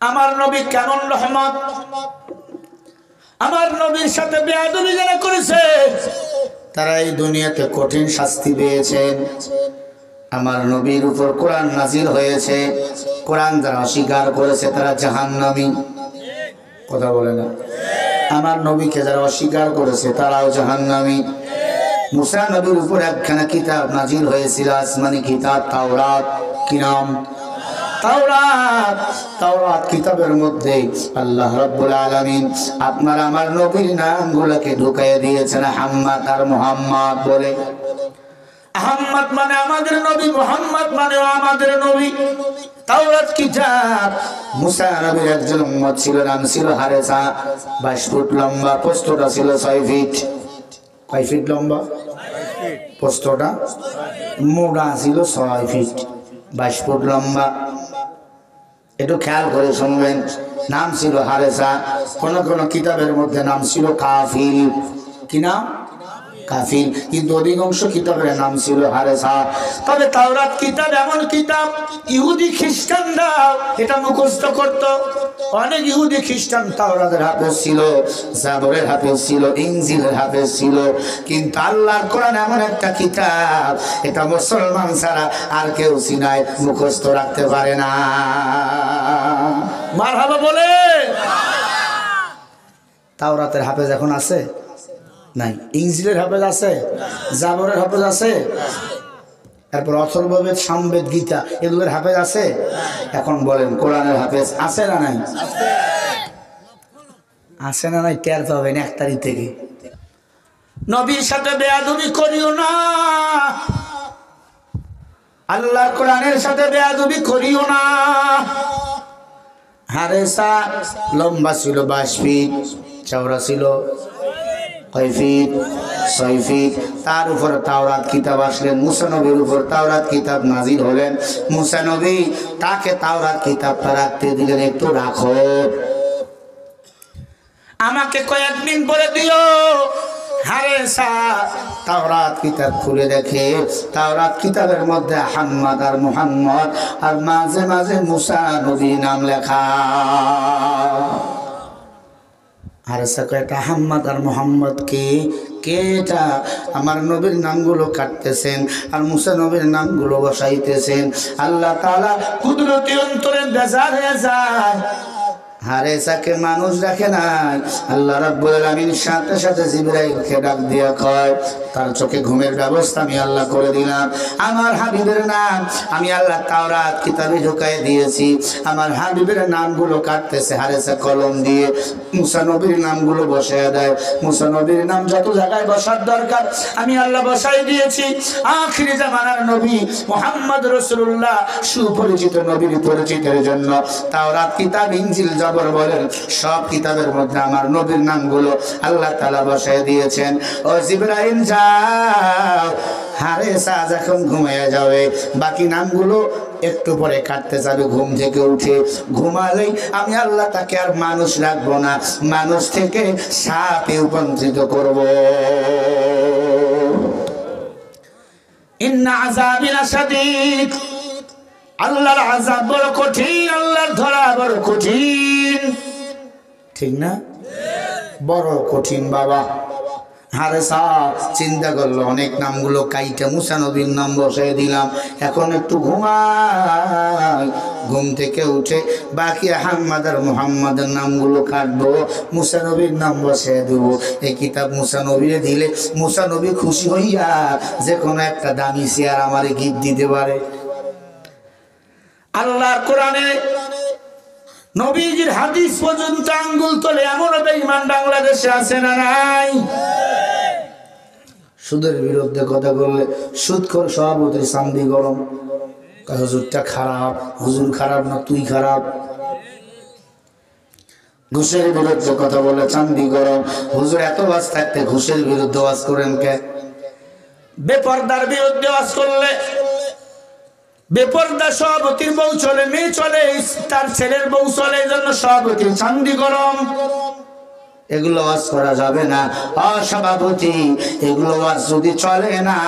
আমার নবী কেমন রহমত, আমার নবীর সাথে বেয়াদবি যারা করেছে তারা এই দুনিয়াতে কঠিন শাস্তি পেয়েছেন। আমার নবীর উপর কোরআন নাজিল হয়েছে, কোরআন যারা অস্বীকার করেছে তারা জাহান্নামী। কথা বলে না? আমার নবীকে যারা অস্বীকার করেছে তারাও জাহান্নামী। মুসা নবীর উপর একখানা কিতাব নাজিল হয়েছিল, আসমানি কিতাব তাওরাত। কি নাম? তাওরাত। তাওরাত কিতাবের মধ্যে আল্লাহ রাব্বুল আলামিন আপনার আমার নবীর নামগুলোকে ঢুকাইয়ে দিয়েছেন আহমদ আর মুহাম্মদ বলে। আহমদ মানে আমাদের নবী, মুহাম্মদ মানে আমাদের নবী। তাওরাত কিতাব মুসা নবীর একজন উম্মত ছিল, নাম ছিল হারেসা। 22 ফুট লম্বা, প্রস্থটা ছিল 6 ফিট। কয় ফিট লম্বা? প্রস্থটা মোটা ছিল 6 ফিট, 22 ফুট লম্বা। একটু খেয়াল করে শুনবেন। নাম ছিল হারেসা। কোন কোন কিতাবের মধ্যে নাম ছিল কাফিল। কি নাম? কাফিল। কিন্তু অধিকাংশ কিতাবের নাম ছিল হারেসা। তবে তাওরাত কিতাব এমন কিতাব ইহুদি খ্রিস্টানরা এটা মুখস্থ করত। অনেক ইহুদি খ্রিস্টান তাওরাতের হাফেজ ছিল, জাবরের হাফেজ ছিল, ইনজিলের হাফেজ ছিল। কিন্তু আল্লাহর কোরআন এমন একটা কিতাব এটা মুসলমান ছাড়া আর কেউ সিনায় মুখস্থ রাখতে পারে না। মারহাবা বলে। তাওরাতের হাফেজ এখন আছে? নাই। ইনজিলের হাফেজ আছে, জাবরের হাফেজ আছে, তারপর অথর্ববেদ, সামবেদ, গীতা এগুলোর হাফেজ আছে। এখন বলেন কোরআনের হাফেজ আছে না নাই? আছে না নাই? টের পাবেন 1 তারিখ থেকে। নবীর সাথে বেয়াদবি করিও না, আল্লাহর কোরআনের সাথে বেয়াদবি করিও না। হারেসা লম্বা ছিল 22 ফিট, চওড়া ছিল কয় ফিট? 6 ফিট। তার উপর তাওরাত কিতাব আসলেন, মুসা নবীর উপর তাওরাত কিতাব নাজিল হলেন। মুসা নবী তাকে তাওরাত কিতাবটা রাখতে দিলেন, একটু রাখো, আমাকে কয়েকদিন পরে দিও। হারেসা তাওরাত কিতাব খুলে দেখে তাওরাত কিতাবের মধ্যে আহমদ আর মুহাম্মদ আর মাঝে মাঝে মুসা নবী নাম লেখা। হারেসা কয় এটা আহমদ আর মুহাম্মদ কে? এটা আমার নবীর নামগুলো কাটতেছেন আর মুসা নবীর নামগুলো বসাইতেছেন। আল্লাহ তাআলা কুদরতি অন্তরে বেজার হয়ে যায়। হারেসাকে মানুষ রাখে নাই, আল্লাহ রাব্বুল আলামিন সাথে সাথে জিবরাইলকে ডাক দিয়া কয় তার চোখে ঘুমের ব্যবস্থা আমি আল্লাহ করে দিলাম। আমার হাবিবের নাম আমি আল্লাহ তাওরাত কিতাবে ঢুকাই দিয়েছি। আমার হাবিবের নামগুলো কাটতেছে হারেসা কলম দিয়ে, মুসা নবীর নামগুলো বসায় দেয়। মুসা নবীর নাম যত জায়গায় বসার দরকার আমি আল্লাহ বসাই দিয়েছি। আখিরি জামানার নবী মুহাম্মদ রাসূলুল্লাহ সুপরিচিত নবীর পরিচিতের জন্য তাওরাত কিতাব, ইনজিল, জাবর বলেন সব কিতাবের মধ্যে আমার নবীর নামগুলো আল্লাহ তাআলা বসায় দিয়েছেন। ও জিবরাইল যাও, হারেসা যখন ঘুমিয়ে যাবে বাকি নামগুলো একটু পরে কাটতে যাবে। ঘুম থেকে উঠে ঘুমালেই আমি আল্লাহ তাকে আর মানুষ রাখবো না, মানুষ থেকে সাপে রূপান্তরিত করব। ইন্না আযাবি লাশাদীদ, আল্লাহর আযাব বড় কঠিন, আল্লাহর ধরা বড় কঠিন। ঠিক না? বড় কঠিন বাবা। হারেসা চিন্তা করলো অনেক নামগুলো কাইটা মুসা নবীর নাম বসাই দিলাম, এখন একটু ঘুমাই। ঘুম থেকে উঠে বাকি আহমদ আর মুহাম্মাদের নামগুলো কাটবো, মুসা নবীর নাম বসাই দেবো। এই কিতাব মুসা নবীরে দিলে মুসা নবী খুশি হইয়া যে কোনো একটা দামি চেয়ার আমারে গিফট দিতে পারে। আল্লাহর কোরআনে নবীজির হাদিস পর্যন্ত আঙ্গুল তোলে এমন বেঈমান বাংলাদেশে আছে না নাই? সুদের বিরুদ্ধে কথা বললে সুদখোর সভাপতির চান্দি গরম, হুজুরটা খারাপ, হুজুর খারাপ না তুই খারাপ। ঘুষের বিরুদ্ধে কথা বলে চান্দি গরম, হুজুর এত ওয়াজ থাকতে ঘুষের বিরুদ্ধে ওয়াজ করেন কে? বেপরদার বিরুদ্ধে ওয়াজ করলে বেপরদা সভাপতির বউ চলে, মেয়ে চলে, তার ছেলের বউ চলে, এই জন্য সভাপতির চান্দি গরম। এগুলো ওয়াজ করা যাবে না। সভাপতি এগুলো ওয়াজ যদি চলে না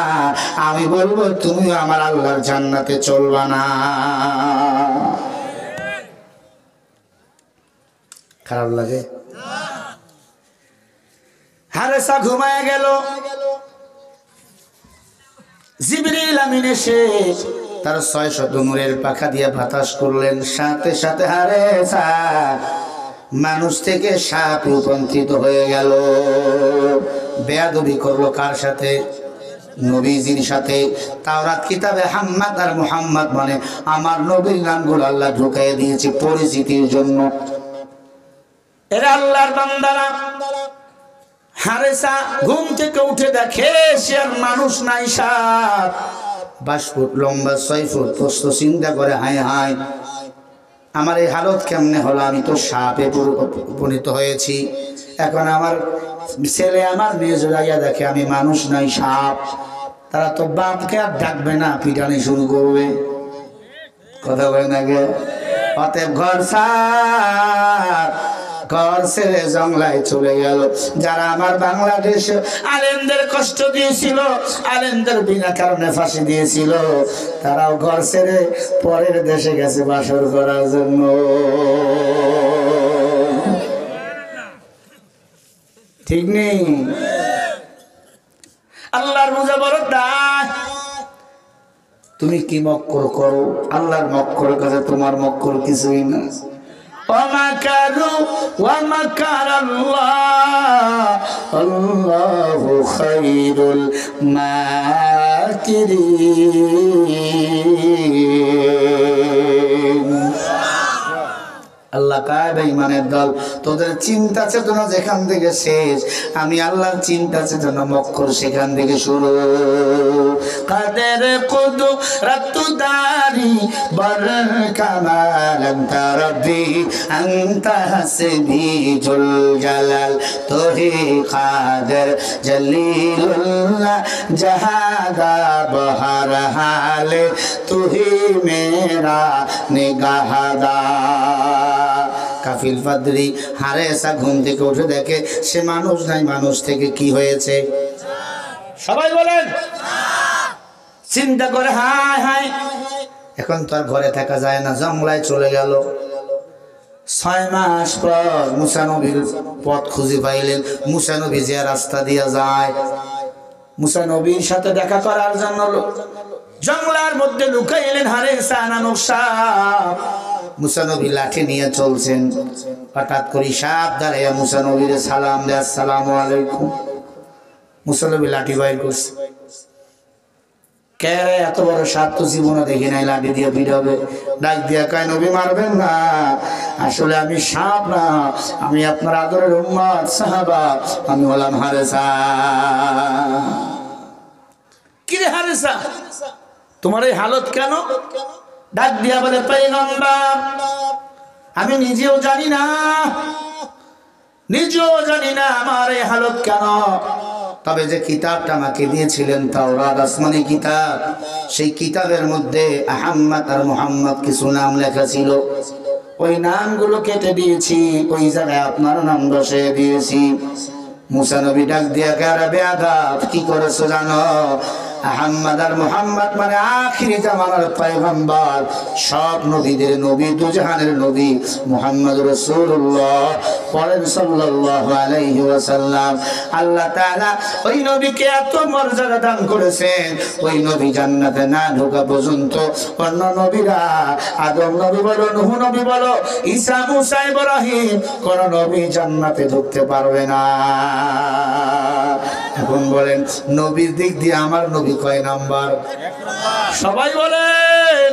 আমি বলবো তুমি আমার আল্লাহর জান্নাতে চলবা না। খারাপ লাগে? হারেসা ঘুমায় গেল, জিবরিল আমিন এসে তার 600 নূরের পাখা দিয়ে বাতাস করলেন। সাথে সাথে হারেসা মানুষ থেকে সাপ রূপান্তরিত হয়ে গেল। বেয়াদবি করলো কার সাথে? নবীজির সাথে। তাওরাত কিতাবে হাম্মাদ আর মুহাম্মদ মানে আমার নবীর নামগুলো আল্লাহ ঢুকাইয়ে দিয়েছে পরিচিতির জন্য। এরা আল্লাহর বান্দারা। হারেসা ঘুম থেকে উঠে দেখে সে আর মানুষ নাই, সাপ। 22 ফুট লম্বা, 6 ফুট প্রস্থ। চিন্তা করে, হায় হায়, আমার এই হালত কেমনে হলো? আমি তো সাপে উপনীত হয়েছি। এখন আমার ছেলে আমার মেয়ে জোড়াইয়া দেখে আমি মানুষ নাই, সাপ। তারা তো বাপকে আর ডাকবে না, পিটানি শুরু করবে। কথা বলে নাকি? অতএব ঘর ছাড়, ঘর ছেড়ে জঙ্গলায় চলে গেল। যারা আমার বাংলাদেশে আলেমদের কষ্ট দিয়েছিল, আলেমদের বিনা কারণে ফাঁসি দিয়েছিল, তারাও ঘর ছেড়ে পরের দেশে গেছে বাসর করার জন্য। ঠিক নেই? আল্লাহর মুজাবরদার। তুমি কি মক্কর করো? আল্লাহর মক্করের কাছে তোমার মক্কর কিছুই না। ومكروا ومكر الله والله خير الماكرين। আল্লাহ কায় বেঈমানের দল, তোদের চিন্তা চেতনা যেখান থেকে শেষ, আমি আল্লাহর চিন্তা চেতনা মক্কর সেখান থেকে শুরু। কাদের কুদরত দারি বর কামাল আনতা রব্বি আনতা হাসবি জুল জালাল তোহি কাদের জলিলুল্লাহ জাহাদা বহর হালে তুহি মেরা নিগাহদা। কাফিল ফাদরি হারেসা ঘুম থেকে উঠে দেখে সে মানুষ নাই, মানুষ থেকে কি হয়েছে? সবাই বলেন। চিন্তা করে, হায় হায়, এখন তো আর ঘরে থাকা যায় না, জঙ্গলায় চলে গেল। 6 মাস পর মুসা নবীর পথ খুঁজে পাইলেন। মুসা নবী যে রাস্তা দিয়ে যায়, মুসা নবীর সাথে দেখা করার জন্য জঙ্গলার মধ্যে লুকাইলেন হারেসা নামক সাপ। মুসা নবী লাঠি নিয়ে চলছেন, হঠাৎ করে সাপ দাঁড়াইয়া মুসা নবীর সালাম দেয়, আসসালামু আলাইকুম। মুসা নবী লাঠি বাইর করছে। কে রে? এত বড় সাপ তো জীবনে দেখি নাই, লাঠি দিয়ে ভিড়াবে। ডাক দিয়া কয়, নবী মারবেন না, আসলে আমি সাপ না, আমি আপনার আদরের উম্মত সাহাবা, আমি হলাম হারেসা। কি রে হারেসা, তোমার এই হালত কেন? ডাক দিয়া বলে, পয়গম্বর, আমি নিজেও জানি না আমার এই হালত কেন। তবে যে কিতাবটা আমাকে দিয়েছিলেন তাওরাত, আসমানি কিতাব, সেই কিতাবের মধ্যে আহমদ আর মুহাম্মদ কিছু নাম লেখা ছিল। ওই নামগুলো কেটে দিয়েছি, ওই জায়গায় আপনার নাম বসিয়ে দিয়েছি। মুসা নবী ডাক দিয়া কারা বেয়াদব, কি করেছো জানো? আহমদ আর মুহাম্মদ মানে আখিরি জামানার পয়গম্বর, সব নবীদের নবী, দুজাহানের নবী মুহাম্মদ রাসূলুল্লাহ পড়েন সাল্লাল্লাহু আলাইহি ওয়াসাল্লাম। আল্লাহ তাআলা ওই নবীকে এত মর্যাদা দান করেছেন, ওই নবী জান্নাতে না ঢোকা পর্যন্ত অন্য নবীরা, আদম নবী বলো, নূহ নবী বলো, ঈসা, মুসা, ইব্রাহিম, কোন নবী জান্নাতে ঢুকতে পারবে না। এখন বলেন, নবীর দিক দিয়ে আমার নবী কয় নাম্বার? সবাই বলেন।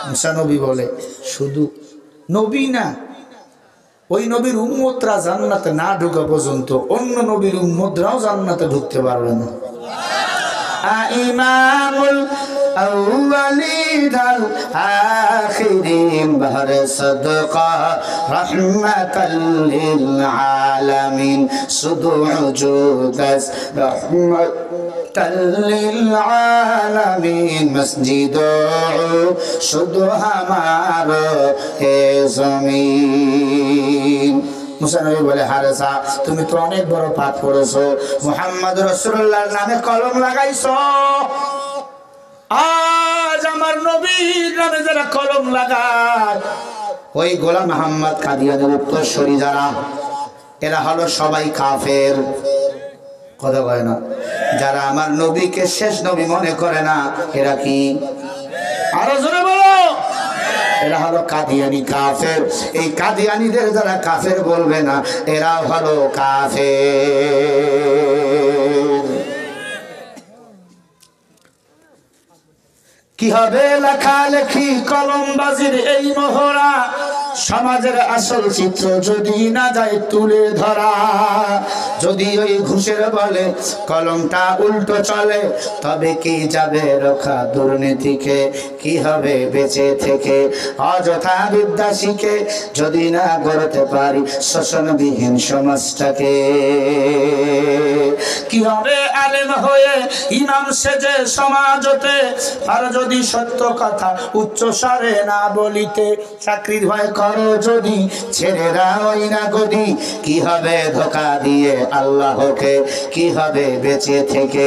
মুসা নবী বলে, শুধু নবী না, ওই নবীর উম্মতরা জান্নাতে না ঢোকা পর্যন্ত অন্য নবীর উম্মতরাও জান্নাতে ঢুকতে পারবে না। ইমামুল আউয়ালিন আল আখিরিন বাহরে সাদকা রাহমাতাল লিল আলামিন শুধু উজুদাস রাহমাতাল লিল আলামিন মসজিদ শুধু হামার হে জমিন। মুসা নবী বলে, হারেসা, তুমি তো অনেক বড় পাপ করেছো, মুহাম্মদ রাসূলুল্লাহর নামে কলম লাগাইছো। আজ আমার নবীর নামে যারা কলম লাগায়, ওই গোলাম মোহাম্মদ কাদিয়ানের উত্তরসূরি যারা, এরা হলো সবাই কাফের। কথা কয় না? যারা আমার নবীকে শেষ নবী মনে করে না, এরা কি? আরো জোরে বলো। এরা হলো কাদিয়ানি কাফের। এই কাদিয়ানিদের যারা কাফের বলবে না, এরা হলো কাফের। কি হবে লেখালেখি কলমবাজির এই মহড়া, সমাজের আসল চিত্র যদি না যায় তুলে ধরা। যদি ওই ঘুষের বলে কলমটা উল্টো চলে, তবে কি যাবে রক্ষা দুর্নীতিকে? কি হবে বেঁচে থেকে অযথা বিদ্যা শিখে যদি না গড়তে পারি শোষণবিহীন সমাজটাকে? কি হবে আলেম হয়ে ইমাম সেজে সমাজতে, আর যদি সত্য কথা উচ্চ স্বরে না বলিতে? চাকরির ভয় করো যদি ছেড়ে দাও না গদি, কি হবে ধোঁকা দিয়ে আল্লাহকে? কি হবে বেঁচে থেকে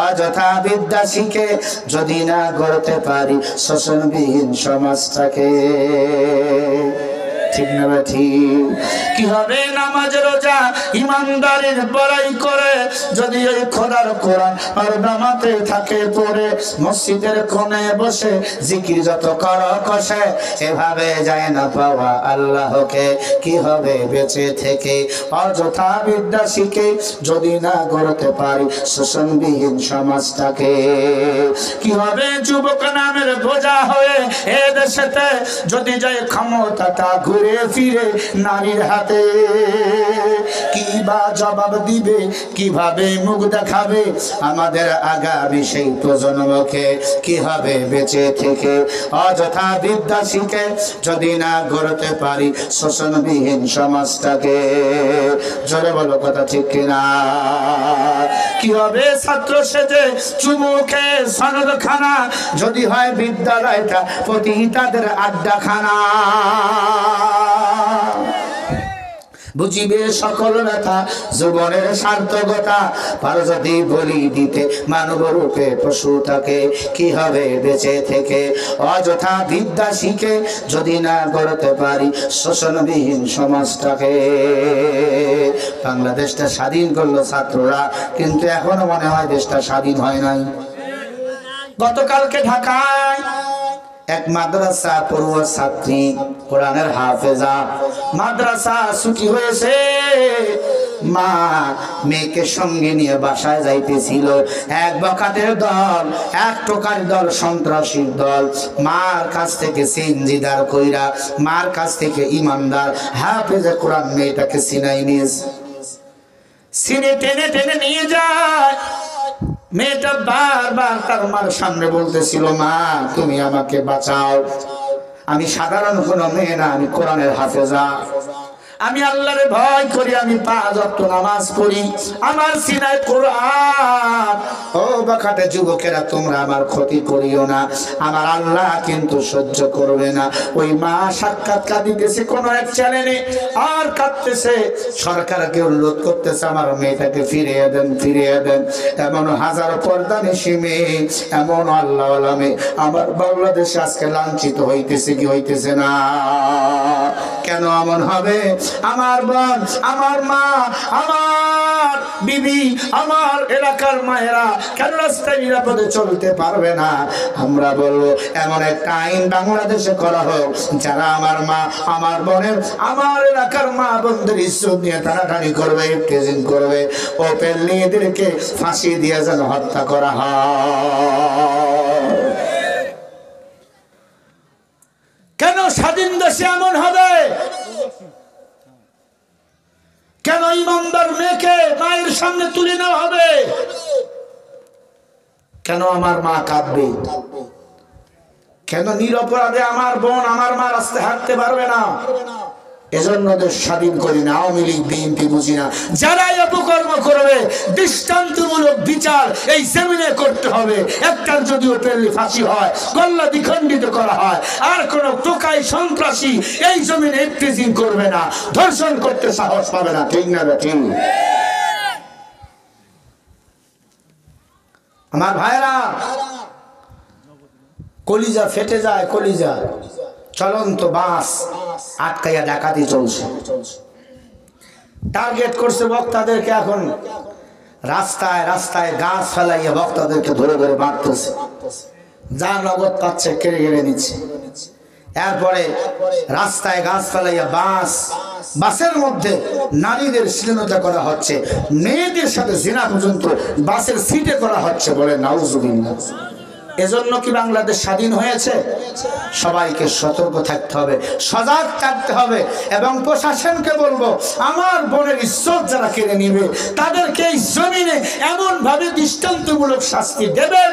অযথা বিদ্যা শিখে যদি না গড়তে পারি শোষণবিহীন সমাজটাকে? ঠিক না ঠিক? কি হবে নামাজ রোজা ইমানদারের বড়াই করে, যদি ওই খোদার কোরআন আর নামাতে থাকে পড়ে? মসজিদের কোণে বসে জিকির যত কর কষে, এভাবে যায় না পাওয়া আল্লাহকে? কি হবে বেঁচে থেকে অযথা বিদ্যা শিখে যদি না গড়তে পারি শোষণবিহীন সমাজটাকে? কি হবে যুবক নামের বোঝা হয়ে এ দেশেতে, যদি যায় ক্ষমতাটা ঘুরে ফিরে নারীর হাতে? কি বা জবাব দিবে, কিভাবে মুখ দেখাবে আমাদের আগামী সেই প্রজন্মকে? কি হবে বেঁচে থেকে অযথা বিদ্যা শিখে যদি না গড়তে পারি শোষণবিহীন সমাজটাকে? জোরে বলো কথা ঠিক কিনা? কি হবে ছাত্র সেজে চুমুকে সনদ খানা, যদি হয় বিদ্যালয়টা প্রতি তাদের আড্ডাখানা? বুঝিবে সকল ব্যথা জীবনের সার্থকতা, পার যদি বলি দিতে মানব রূপে পশুটাকে? কি হবে বেঁচে থেকে অযথা বিদ্যা শিখে যদি না গড়তে পারি শোষণবিহীন সমাজটাকে? বাংলাদেশটা স্বাধীন করলো ছাত্ররা, কিন্তু এখনো মনে হয় দেশটা স্বাধীন হয় নাই। গতকালকে ঢাকায় এক মাদ্রাসা পড়ুয়া ছাত্রী, কোরআনের হাফেজা, মাদ্রাসা ছুটি হয়েছে, মা মেয়েকে সঙ্গে নিয়ে বাসায় যাইতেছিল। এক বখাটের দল, এক টোকার দল, সন্ত্রাসীর দল মার কাছ থেকে সিনজিদার কইরা, মার কাছ থেকে ইমানদার হাফেজে কোরআন মেয়েটাকে সিনাই নিয়েছে। সিনে টেনে টেনে নিয়ে যায়। মেয়েটা বারবার তার মার সামনে বলতেছিল, মা তুমি আমাকে বাঁচাও, আমি সাধারণ কোনো মেয়ে না, আমি কোরআনের হাফেজা, আমি আল্লাহরে ভয় করি, আমি 5 ওয়াক্ত নামাজ পড়ি, আমার সিনায় কোরআন। ও বাকাতে যুবকেরা, তোমরা আমার ক্ষতি করিও না, আমার আল্লাহ কিন্তু সহ্য করবে না। ওই মা সাক্ষাৎকার দিতেছে কোন এক চ্যানেলে, আর কাঁদতেছে, সরকারকে অনুরোধ করতেছে আমার মেয়েটাকে ফিরিয়ে দেন, ফিরিয়ে দেন। এমন হাজারো পর্দানিশী মেয়ে, এমন আল্লাহ মেয়ে আমার বাংলাদেশে আজকে লাঞ্ছিত হইতেছে কি হইতেছে না? কেন এমন হবে? আমার বোন, আমার মা, আমার বিবি, আমার এলাকার মায়েরা কেন রাস্তায় নিরাপদে চলতে পারবে না? আমরা বলবো এমন একটা আইন বাংলাদেশে করা হোক, যারা আমার মা, আমার বোনের, আমার এলাকার মা বোনদের ইজ্জত নিয়ে টানাটানি করবে, ইফটিজিং করবে, ওপেনলি এদেরকে ফাঁসি দিয়ে যেন হত্যা করা হয়। কেন স্বাধীন দেশে এমন হবে? কেন ইমানদার মেয়েকে মায়ের সামনে তুলে নেওয়া হবে? কেন আমার মা কাঁদবে? কেন নিরপরাধে আমার বোন, আমার মা রাস্তায় হাঁটতে পারবে না? এজন্য দেশ স্বাধীন করি না, আওয়ামী লীগ বিএনপি বুঝি না। যারাই অপকর্ম করবে দৃষ্টান্তমূলক বিচার এই জমিনে করতে হবে। একটার যদি ওপেনলি ফাঁসি হয়, গলা দ্বিখণ্ডিত করা হয়, আর কোন টোকাই সন্ত্রাসী এই জমিনে ইফটিজিং করবে না, ধর্ষণ করতে সাহস পাবে না। ঠিক না ঠিক? আমার ভাইরা, কলিজা ফেটে যায়, কলিজা চলন্ত বাস। আটকাইয়া ডাকাতি চলছে। টার্গেট করছে বক্তাদেরকে, এখন রাস্তায় রাস্তায় গাছ ফেলাইয়া বক্তাদেরকে ধরে ধরে মারতেছে, যা নগদ পাচ্ছে কেড়ে কেড়ে নিচ্ছে। এরপরে রাস্তায় গাছ ফেলাইয়া বাসের মধ্যে নারীদের শ্লীলতা করা হচ্ছে, মেয়েদের সাথে জিনা পর্যন্ত বাসের সিটে করা হচ্ছে। বলে নাউজুবিল্লাহ। এজন্য কি বাংলাদেশ স্বাধীন হয়েছে? সবাইকে সতর্ক থাকতে হবে, সজাগ থাকতে হবে, এবং প্রশাসনকে বলবো আমার বোনের ইজ্জত যারা কেড়ে নিবে তাদেরকে এই জমিনে এমন ভাবে দৃষ্টান্তমূলক শাস্তি দেবেন,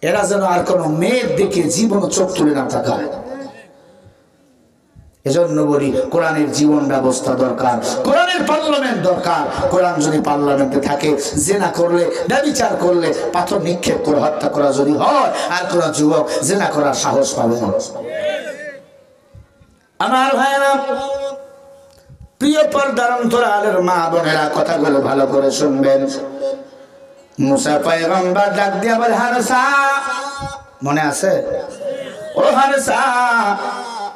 এরা যেন আর কোনো মেয়ের দিকে জীবন চোখ তুলে না তাকায়। এজন্য বলি কোরআনের জীবন ব্যবস্থা দরকার, কোরআনের পার্লামেন্ট দরকার। কোরআন যদি পার্লামেন্টে থাকে, জেনা করলে, ব্যভিচার করলে পাথর নিক্ষেপ করে হত্যা করা যদি হয়, আর কোন যুবক জেনা করার সাহস পাবে না। আমার ভাইরা, প্রিয় পর্দার অন্তরালের মা বোনেরা, কথাগুলো ভালো করে শুনবেন। মুসা পয়গম্বর ডাক দিয়া বলে, হারসা, মনে আছে? ও হারসা,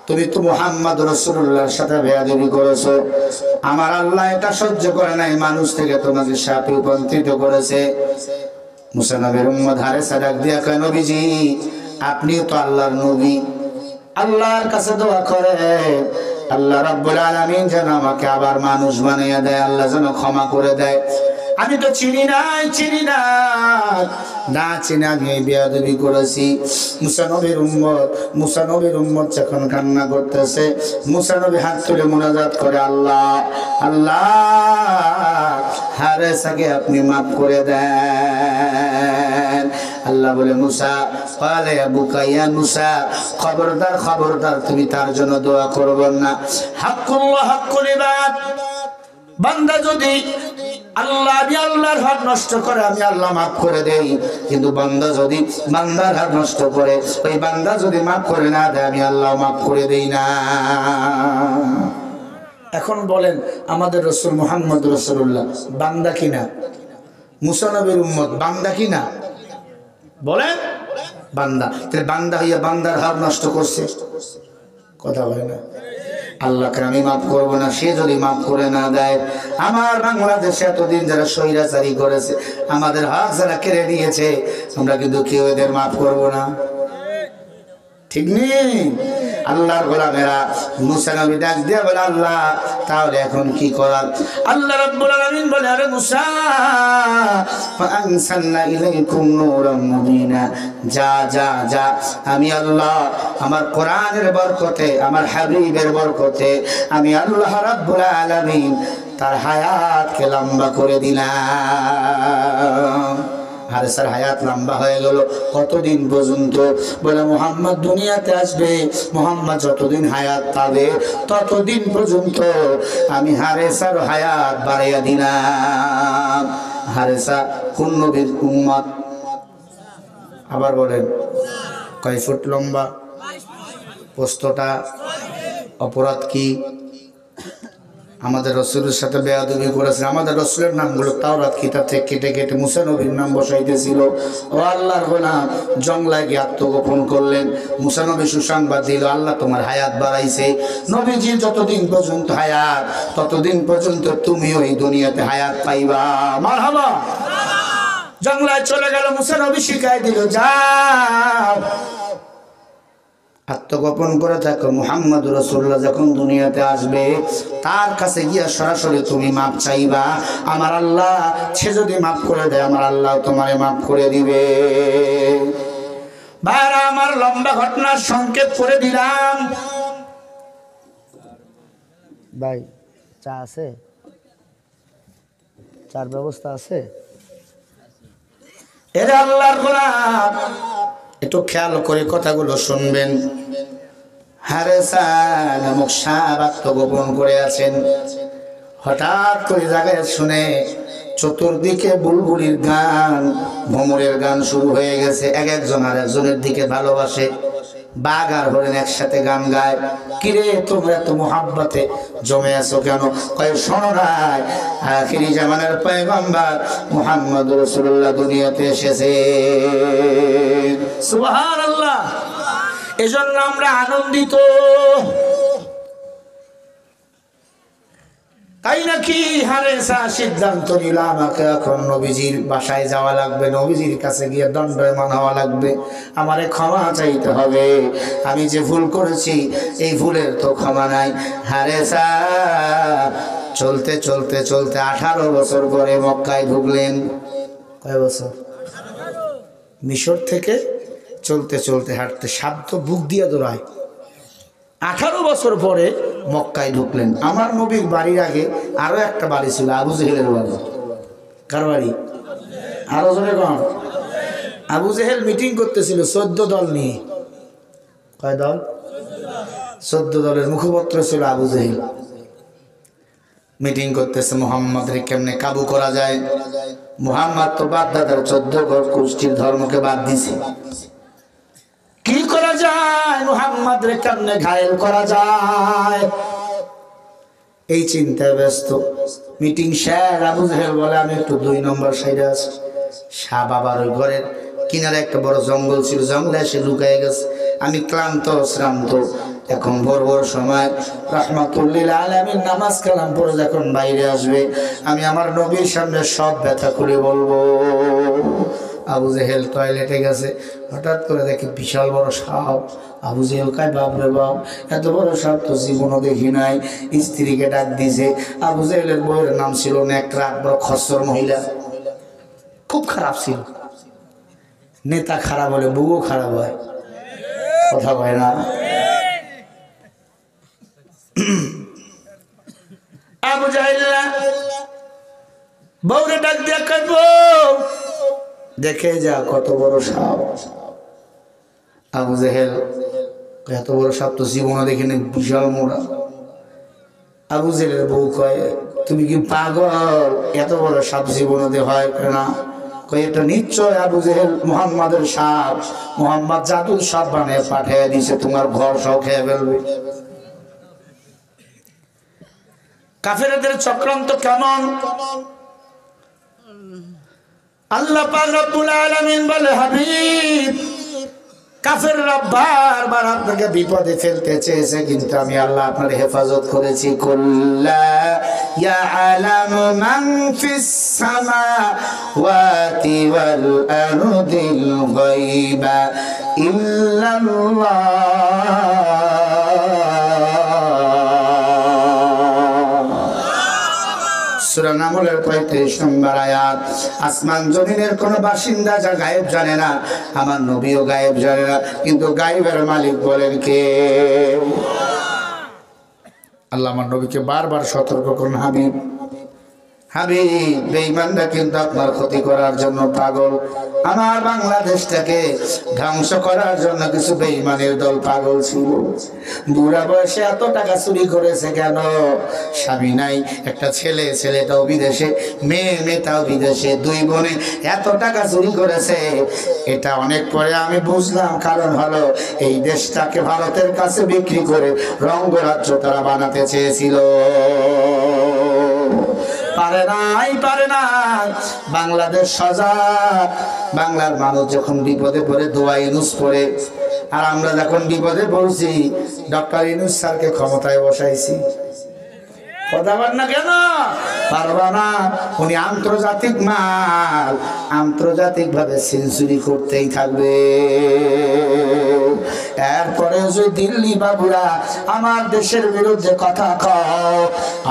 তুমি তো মুহাম্মদ রাসূলুল্লাহর সাথে বেয়াদবি করেছো, আমার আল্লাহ এটা সহ্য করে নাই, মানুষ থেকে তোমাকে শাপে রূপান্তরিত করেছে। মুসা নবীর উম্মত হারেসা ডাক দিয়া কয়, নবীজি আপনিও তো আল্লাহর নবী, আল্লাহর কাছে দোয়া করে আল্লাহ রাব্বুল আলামিন যেন আমাকে আবার মানুষ বানিয়ে দেয়, আল্লাহ যেন ক্ষমা করে দেয়। আমি তো চিনি না চিনি আমি এই বেয়াদবি করেছি। মুসা নবীর উম্মত যখন কান্না করতেছে, মুসা নবী হাত তুলে মুনাজাত করে, আল্লাহ আল্লাহ হারেসাকে আপনি মাফ করে দেন। আল্লাহ বলে, মুসা ক্বালা ইয়া বুকাইয়া, মুসা খবরদার তুমি তার জন্য দোয়া করবেন না। হাক্কুল্লাহ হাক্কুল ইবাদ, বান্দা যদি আল্লাহর হক নষ্ট করে আমি আল্লাহ মাফ করে দেই, কিন্তু বান্দা যদি বান্দার হক নষ্ট করে, ওই বান্দা যদি মাফ করে না দেয় আমি আল্লাহ মাফ করে দেই না। এখন বলেন, আমাদের রাসূল মুহাম্মদ রাসূলুল্লাহ বান্দা কিনা? মুসা নবীর উম্মত বান্দা কিনা? বলেন বান্দা। তাহলে বান্দা হইয়া বান্দার হক নষ্ট করছে, কথা বলে না। আল্লাহকে আমি মাফ করবো না, সে যদি মাফ করে না দেয়। আমার বাংলাদেশে এতদিন যারা স্বৈরাচারী করেছে, আমাদের হক যারা কেড়ে নিয়েছে, আমরা কিন্তু কেউ এদের মাফ করবো না, ঠিক নেই? আল্লাহর গোলামেরা মুসা নবী ডাক দিয়ে বলে, আল্লাহ তাহলে এখন কি করার? আল্লাহ রাব্বুল আলামিন বলে, আরে মুসা ফাআনসালনা ইলাইকুম নূরাম মুবিনা, যা আমি আল্লাহ আমার কোরআনের বরকতে, আমার হাবিবের বরকতে আমি আল্লাহ রাব্বুল আলামিন তার হায়াতকে লম্বা করে দিলাম। হারেসার হায়াত লম্বা হয়ে গেল। কতদিন পর্যন্ত? বলে মুহাম্মদ দুনিয়াতে আসবে, মুহাম্মদ যতদিন হায়াত পাবে ততদিন পর্যন্ত আমি হারেসার হায়াত বাড়াইয়া দিলাম। হারেসা কোন নবীর উম্মত? আবার বলেন, কয় ফুট লম্বা? প্রশ্নটা অপরাধ কি? আমাদের রসুলের সাথে বেয়াদবি করেছে। আমাদের রসুলের নামগুলো তাওরাত কিতাব থেকে কেটে কেটে মুসা নবীর নাম বসাইতেছিল। ও আল্লাহর গোলাম, জংলায় গিয়ে আত্মগোপন করলেন। মুসা নবী সুসংবাদ দিল, আল্লাহ তোমার হায়াত বাড়াইছে। নবীজির যতদিন পর্যন্ত হায়াত, ততদিন পর্যন্ত তুমিও এই দুনিয়াতে হায়াত পাইবা। মারহাবা। জংলায় চলে গেল, মুসা নবী শিখাই দিল, যাও আত্মগোপন করে থাকো। মুহাম্মদ রাসূলুল্লাহ যখন দুনিয়াতে আসবে তার কাছে গিয়া সরাসরি তুমি মাপ চাইবা। আমার আল্লাহ সে যদি মাফ করে দেয়, আমার আল্লাহ তোমারে মাফ করে দিবে। ভাইরা আমার, লম্বা ঘটনার সংক্ষেপ করে দিলাম। ভাই চা আছে? চার ব্যবস্থা আছে? এরা আল্লাহর গোলাম, একটু খেয়াল করে কথাগুলো শুনবেন। হারেসা নামক সাপ আত্মগোপন করে আছেন। হঠাৎ করে জায়গায় শুনে চতুর্দিকে বুলবুলির গান, ভ্রমরের গান শুরু হয়ে গেছে। এক একজন আর একজনের দিকে ভালোবাসে। বাঘ আর হরিণ একসাথে গান গায়। কিরে তোমরা এত মুহাব্বতে জমে আছো কেন? কয় শোনো নাই, আখিরি জামানার পয়গম্বর মুহাম্মদ রাসূলুল্লাহ দুনিয়াতে এসেছে। সুবহানাল্লাহ। এজন্য আমরা আনন্দিত। তাই নাকি হারেসা সিদ্ধান্ত নিল আমাকে এখন নবীজির বাসায় যাওয়া লাগবে, নবীজির কাছে গিয়ে দণ্ডায়মান হওয়া লাগবে, আমারে ক্ষমা চাইতে হবে, আমি যে ভুল করেছি এই ভুলের তো ক্ষমা নাই। হারেসা চলতে চলতে চলতে 18 বছর পরে মক্কায় ঢুকলেন। কয় বছর? মিশর থেকে চলতে চলতে হাঁটতে শব্দ বুক দিয়ে দৌড়ায়। 18 বছর পরে মক্কায় ঢুকলেন। আমার নবীর বাড়ির আগে আরো একটা বাড়ি ছিল, আবু জেহেলের বাড়ি। কার বাড়ি? আরো জনে কন। আবু জেহেল মিটিং করতেছিল 14 দল নিয়ে। কয় দল? 14 দলের মুখপত্র ছিল আবু জেহেল। মিটিং করতেছে মুহাম্মদরে কেমনে কাবু করা যায়। মুহাম্মদ তো বাপ দাদার 14 ঘর কুষ্টির ধর্মকে বাদ দিছে। কি করা যায়, মুহাম্মদ রে কেমনে ঘায়েল করা যায়, এই চিন্তায় ব্যস্ত। মিটিং শেষ। আবু জেহেল বলে আমি একটু 2 নম্বর সাইডে আছি। শাহ বাবার ওই ঘরের কিনারে একটা বড় জঙ্গল ছিল, জঙ্গলে এসে লুকায় গেছে। আমি ক্লান্ত শ্রান্ত, এখন ভোর ভোর সময় রাহমাতুল্লিল আলামিন নামাজ কালাম পড়ে যখন বাইরে আসবে, আমি আমার নবীর সামনে সব ব্যথা খুলে বলবো। আবু জেহেল টয়লেটে গেছে, হঠাৎ করে দেখি বিশাল বড় সাপ। আবু জেহেল কায় বাপরে বাপ, এত বড় সাপ তো জীবনও দেখি নাই। স্ত্রীকে ডাক দিছে। আবু জেহেলের বউয়ের নাম ছিল নেকড়া, বড় খচ্চর মহিলা, খুব খারাপ ছিল। নেতা খারাপ হলে বউও খারাপ হয়, কথা কয় না? আবু জেহেল বউরে ডাক দিয়া কয় বউ দেখে যা কত বড় সাপ। আবু জেহেল এত বড় সাপ তো জীবনে দেখিনি, বিশাল মোড়া। আবু জেহেলের বউ কয় তুমি কি পাগল, এত বড় সাপ জীবনে হয় না? কয় এটা নিশ্চয় আবু জেহেল মুহাম্মাদের সাপ, মুহাম্মদ জাদুর সাপ বানিয়ে পাঠিয়ে দিছে, তোমার ঘর সব খেয়ে ফেলবে। কাফেরদের চক্রান্ত কেমন? আল্লাহ পাক রব্বুল আলামিন বলে হাবিব, কাফেররা বারবার আপনাকে বিপদে ফেলতে চেয়েছে, কিন্তু আমি আল্লাহ আপনার হেফাজত করেছি। কুল্লা ইয়ালামু মান ফিস সামাওয়াতি ওয়াল আরদিল গায়বা ইল্লাল্লাহ। সূরা নামলের 35 নম্বর আয়াত। আসমান জমিনের কোন বাসিন্দা যা গায়েব জানে না, আমার নবীও গায়েব জানে না, কিন্তু গায়েবের মালিক বলেন কে? আল্লাহ আমার নবীকে বারবার সতর্ক করুন, হাবিব হাবিব বেঈমানরা কিন্তু আপনার ক্ষতি করার জন্য পাগল। আমার বাংলাদেশটাকে ধ্বংস করার জন্য কিছু বেঈমানের দল পাগল ছিল। বুড়া বয়সে এত টাকা চুরি করেছে কেন? স্বামী নাই, একটা ছেলে, ছেলেটাও বিদেশে, মেয়েটাও বিদেশে, 2 বোনে এত টাকা চুরি করেছে। এটা অনেক পরে আমি বুঝলাম, কারণ হলো এই দেশটাকে ভারতের কাছে বিক্রি করে রঙ্গরাজ্য তারা বানাতে চেয়েছিল। পারে নাই, পারে নাই। বাংলাদেশ সজাগ। বাংলার মানুষ যখন বিপদে পড়ে দোয়া ইউনূস পড়ে, আর আমরা যখন বিপদে পড়ছি ডক্টর ইউনূস স্যারকে ক্ষমতায় বসাইছি। কথা বল না কেন? পারবা না। উনি আন্তর্জাতিক মাল, আন্তর্জাতিক ভাবে সেঞ্চুরি করতেই থাকবে। এরপরে যে দিল্লি বাবুরা আমার দেশের বিরুদ্ধে কথা কও,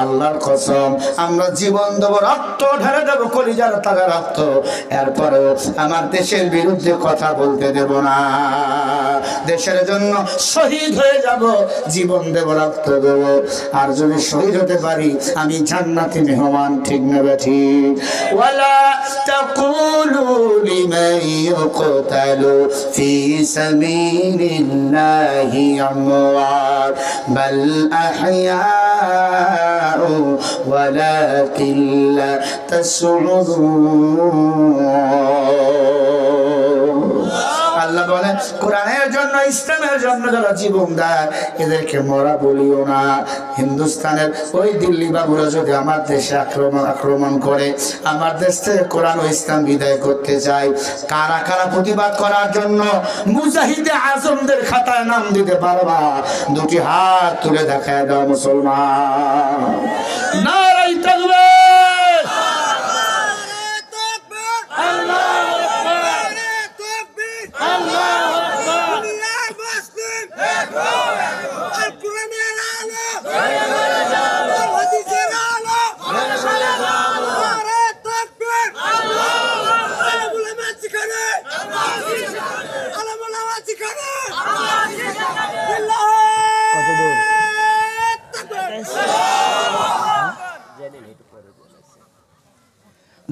আল্লাহর কসম আমরা জীবন দেব, রক্ত ঢেলে দেবো, কলিজার তাজা রক্ত, এরপরে আমার দেশের বিরুদ্ধে কথা বলতে দেব না। দেশের জন্য শহীদ হয়ে যাব, জীবন দেব, রক্ত দেব। আর যদি শহীদ হতে পারি আমি জান্নাতি মেহমান, ঠিক না ঠিক? ওয়ালা তাকুলু লিমান ইউকতালু ফি সাবিলিল্লাহি আমওয়াত বাল আহইয়াউ ওয়ালাকিন লা তাশউরুন। আল্লাহ বলেন কোরআনের জন্য, ইসলামের জন্য যারা জীবন দেয় এদেরকে মরা বলিও না। হিন্দুস্তানের ওই দিল্লি বাবুরা যদি আমার দেশে আক্রমণ করে, আমার দেশ থেকে কোরআন ও ইসলাম বিদায় করতে চায়, কারা কারা প্রতিবাদ করার জন্য মুজাহিদে আজমদের খাতায় নাম দিতে পারবা? 2টি হাত তুলে দেখায় দাও মুসলমান। নারে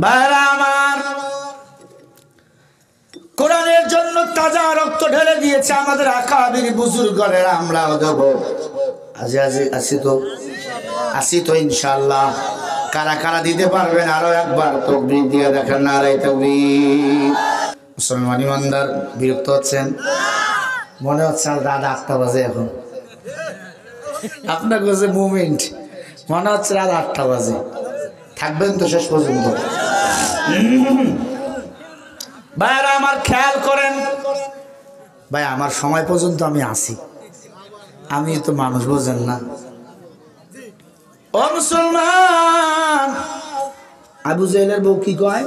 ভাইরা আমার, কোরআনের জন্য তাজা রক্ত ঢেলে দিয়েছে আমাদের আকাবির বুজুর্গরা, আমরাও দেব। আসি তো ইনশাআল্লাহ। কারা কারা দিতে পারবেন আরো একবার তাকবীর দিয়ে দেখেন, নারে তাকবীর। মুসলমান ইমানদার বিরক্ত হচ্ছেন? মনে হচ্ছে রাত 8টা বাজে এখন। আপনার কাছে মুভমেন্ট মনে হচ্ছে রাত 8টা বাজে। থাকবেন তো শেষ পর্যন্ত? ভাইরা আমার খেয়াল করেন, ভাই আমার সময় পর্যন্ত আমি আসি, আমি তো মানুষ বোঝেন না। ও মুসলমান, আবু জেহেলের বউ কি কয়?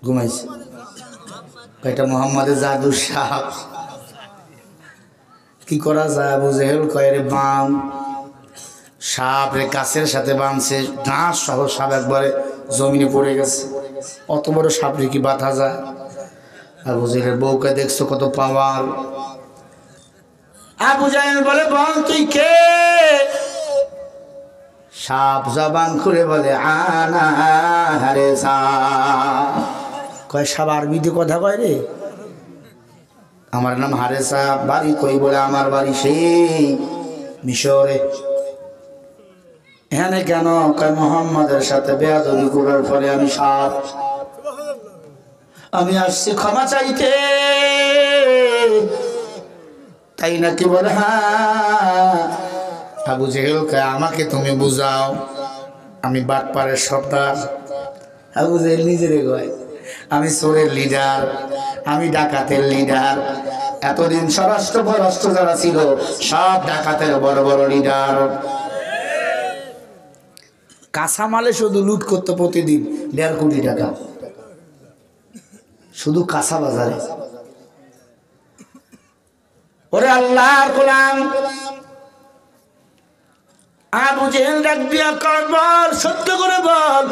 ঘুমাইছে। এটা মোহাম্মদের জাদু সাপ। কি করা যায়? আবু জেহেল কয় রে বাম সাপ রে গাছের সাথে বাঁধছে, ঘাস সহ সাপ একবারে জমিনে পড়ে গেছে। অত বড় সাপ রে কি বাঁধা যায়? আবু জেহেলের বউকে দেখছো কত পাওয়ার। আবু জেহেল বলে, বল তুই কে? সাপ জবান খুলে বলে, আনা হারেসা। কয় সাপ আরবিতে কথা কয় রে? আমার নাম হারেসা। বাড়ি কই? বলে আমার বাড়ি সেই মিশরে। এখানে কেন? কয় মোহাম্মদের সাথে বেয়াদবি করার ফলে আমি সাপ। আমি আসছি ক্ষমা চাইতে। তাই নাকি? বলে হ্যাঁ। আবু জেহেল কয় আমাকে তুমি বুঝাও, আমি বাটপারের সর্দার। আবু জেহেল নিজেরে কয় আমি চোরের লিডার, আমি ডাকাতের লিডার। এতদিন স্বরাষ্ট্র পররাষ্ট্র যারা ছিল সব ডাকাতের বড় বড় লিডার। কাঁচামালে শুধু লুট করতে প্রতিদিন 1.5 কোটি টাকা, শুধু কাঁচা বাজারে। ওরে আল্লাহর গোলাম, আবু জেহেল ডাক দিয়া কয় বল, সত্য করে বল।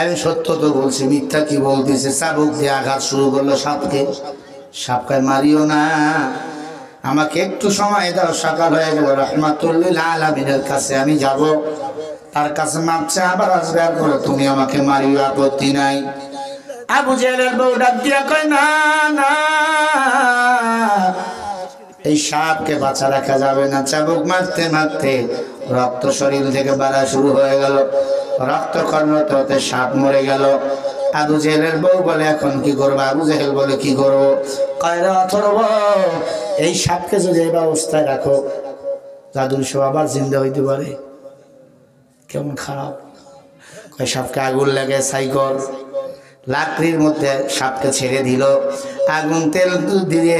আমি সত্য তো বলছি, মিথ্যা কি বলতেছে? চাবুক দিয়ে আঘাত শুরু করলো সাপকে। সাপ কয় মারিও না, আমাকে একটু সময় দাও। সকাল হয়ে গেল, রাহমাতুল্লিল আলামিনের কাছে আমি যাব, তার কাছে মাপ চেয়ে আবার আসবে। আর বলো তুমি আমাকে মারিও, আপত্তি নাই। আবু জেহেলের বউ ডাক দিয়া কয় না না, এই সাপকে বাঁচা রাখা যাবে না। চাবুক মারতে মারতে রক্ত শরীর থেকে বাড়া শুরু হয়ে গেল, রক্ত কর্মতে হতে সাপ মরে গেল। আবু জেহেলের বউ বলে এখন কি করবো? আবু জেহেল বলে কি করবো? কয়রা অথর্ব, এই সাপকে যদি এই অবস্থায় রাখো, জাদুর সব আবার জিন্দা হইতে পারে। কেমন খারাপ। কয় সাপকে আগুন লাগে ছাই কর। লাকড়ির মধ্যে সাপকে ছেড়ে দিল, আগুন তেল দিয়ে